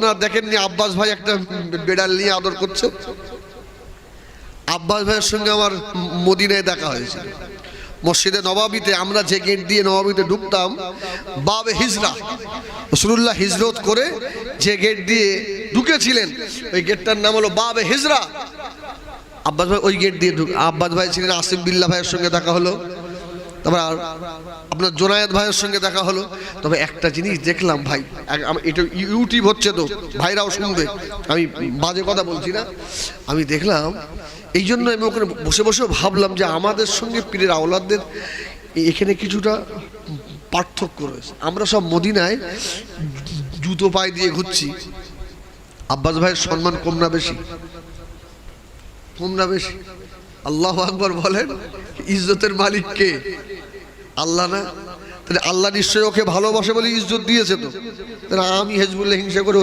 আপনারা দেখেননি আব্বাস ভাই একটা বেড়াল নিয়ে আদর করছে? আব্বাস ভাইয়ের সঙ্গে আমার মদিনায় দেখা হয়েছিল, মসজিদে নবাবিতে। আমরা যে গেট দিয়ে নবাবিতে ঢুকতাম, বাবে হিজরা, রাসূলুল্লাহ হিজরত করে যে গেট দিয়ে ঢুকেছিলেন ওই গেটটার নাম হলো বাবে হিজরা। আব্বাস ভাই ওই গেট দিয়ে আব্বাস ভাই ছিলেন, আসিম বিল্লাহ ভাইয়ের সঙ্গে দেখা হলো, তারপর আপনার জোনায়েদ ভাইয়ের সঙ্গে দেখা হলো। তবে একটা জিনিস দেখলাম ভাই, এটা ইউটিউব হচ্ছে তো ভাইরাও শুনবে, আমি বাজে কথা বলছি না। আমি দেখলাম, এই জন্য আমি ওখানে বসে বসেও ভাবলাম যে আমাদের সঙ্গে পীরের আওলাদদের এখানে কিছুটা পার্থক্য রয়েছে। আমরা সব মদিনায় জুতো পায়ে দিয়ে ঘুরছি, আব্বাস ভাইয়ের সম্মান কম না বেশি? কম না বেশি? আল্লাহু আকবার বলেন। ইজ্জতের মালিক কে? আল্লাহ না? তাহলে আল্লাহ নিশ্চয়ই ওকে ভালোবাসে বলে ইজ্জত দিয়েছে। তো তাহলে আমি হিজবুল্লাহ হিংসা করে